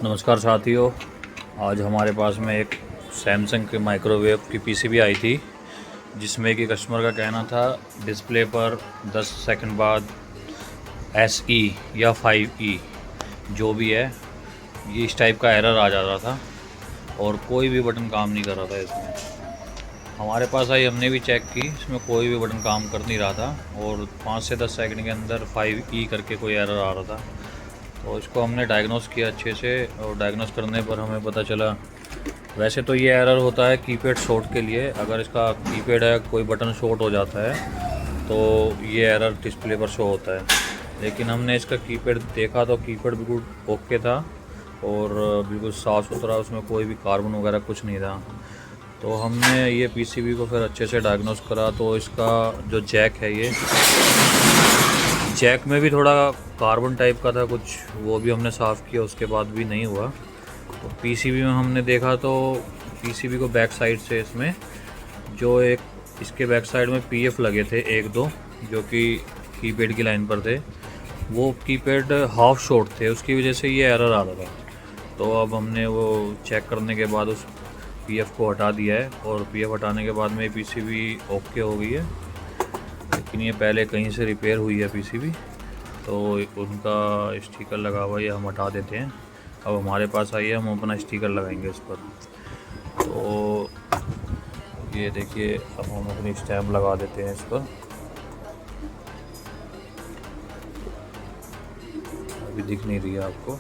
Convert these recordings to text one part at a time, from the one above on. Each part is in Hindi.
नमस्कार साथियों, आज हमारे पास में एक सैमसंग के माइक्रोवेव की पीसीबी आई थी, जिसमें कि कस्टमर का कहना था डिस्प्ले पर 10 सेकंड बाद SE या 5E जो भी है ये इस टाइप का एरर आ जा रहा था और कोई भी बटन काम नहीं कर रहा था। इसमें हमारे पास आई, हमने भी चेक की, इसमें कोई भी बटन काम कर नहीं रहा था और 5 से 10 सेकंड के अंदर 5E करके कोई एरर आ रहा था। तो इसको हमने डायग्नोस किया अच्छे से, और डायग्नोस करने पर हमें पता चला वैसे तो ये एरर होता है कीपैड शॉर्ट के लिए। अगर इसका कीपैड है, कोई बटन शॉर्ट हो जाता है तो ये एरर डिस्प्ले पर शो होता है। लेकिन हमने इसका कीपैड देखा तो कीपैड बिल्कुल ओके था और बिल्कुल साफ़ सुथरा, उसमें कोई भी कार्बन वगैरह कुछ नहीं था। तो हमने ये पीसीबी को फिर अच्छे से डायग्नोस करा तो इसका जो जैक है, ये जैक में भी थोड़ा कार्बन टाइप का था कुछ, वो भी हमने साफ़ किया, उसके बाद भी नहीं हुआ। तो पीसीबी में हमने देखा तो पीसीबी को बैक साइड से इसमें जो एक इसके बैक साइड में पीएफ लगे थे 1-2 जो कि कीपैड की लाइन पर थे, वो कीपैड हाफ शॉर्ट थे, उसकी वजह से ये एरर आ रहा था। तो अब हमने वो चेक करने के बाद उस पीएफ को हटा दिया है और पीएफ हटाने के बाद में पीसीबी ओके हो गई है। लेकिन ये पहले कहीं से रिपेयर हुई है पीसीबी, तो उनका स्टिकर लगा हुआ है, ये हम हटा देते हैं। अब हमारे पास आई है, हम अपना स्टिकर लगाएंगे इस पर। तो ये देखिए, अब हम अपनी स्टैम्प लगा देते हैं इस पर। अभी दिख नहीं रही है आपको,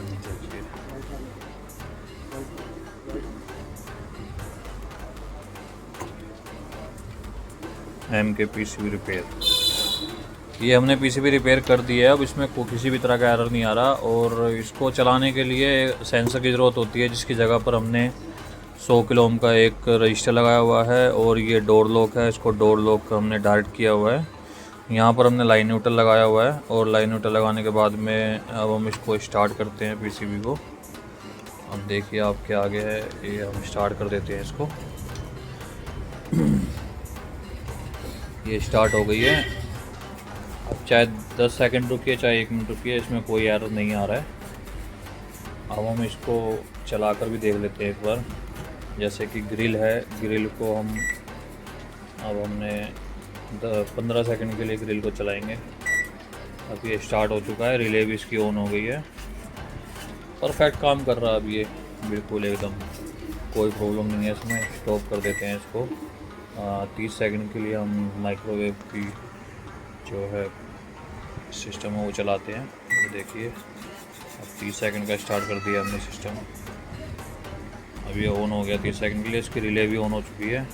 देखिए MK पीसीबी रिपेयर। ये हमने पीसीबी रिपेयर कर दी है। अब इसमें किसी भी तरह का एरर नहीं आ रहा और इसको चलाने के लिए सेंसर की ज़रूरत होती है, जिसकी जगह पर हमने 100 किलो ओम का एक रजिस्टर लगाया हुआ है और ये डोर लॉक है, इसको डोर लॉक हमने डायरेक्ट किया हुआ है। यहाँ पर हमने लाइन न्यूट्रल लगाया हुआ है और लाइन न्यूट्रल लगाने के बाद में अब हम इसको स्टार्ट करते हैं पीसीबी को। अब देखिए आपके आगे है, ये हम स्टार्ट कर देते हैं इसको। ये स्टार्ट हो गई है। अब चाहे 10 सेकंड रुकिए चाहे 1 मिनट रुकिए, इसमें कोई एरर नहीं आ रहा है। अब हम इसको चला कर भी देख लेते हैं एक बार। जैसे कि ग्रिल है, ग्रिल को हम अब हमने 15 सेकंड के लिए ग्रिल को चलाएंगे। अब ये स्टार्ट हो चुका है, रिले भी इसकी ऑन हो गई है, परफेक्ट काम कर रहा है। अब ये बिल्कुल एकदम कोई प्रॉब्लम नहीं है इसमें। स्टॉप कर देते हैं इसको। 30 सेकंड के लिए हम माइक्रोवेव की जो है सिस्टम है वो चलाते हैं। ये देखिए, अब 30 सेकंड का स्टार्ट कर दिया हमने सिस्टम। अब ये ऑन हो गया 30 सेकंड के लिए। इसकी रिले भी ऑन हो चुकी है।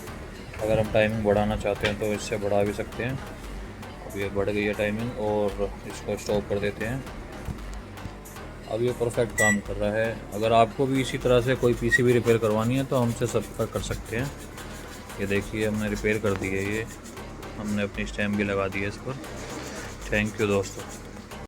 अगर हम टाइमिंग बढ़ाना चाहते हैं तो इससे बढ़ा भी सकते हैं। अब ये बढ़ गई है टाइमिंग और इसको स्टॉप कर देते हैं। अब ये परफेक्ट काम कर रहा है। अगर आपको भी इसी तरह से कोई पीसीबी रिपेयर करवानी है तो हमसे संपर्क कर सकते हैं। ये देखिए, हमने रिपेयर कर दी है, ये हमने अपनी स्टैम्प भी लगा दी है इस पर। थैंक यू दोस्तों।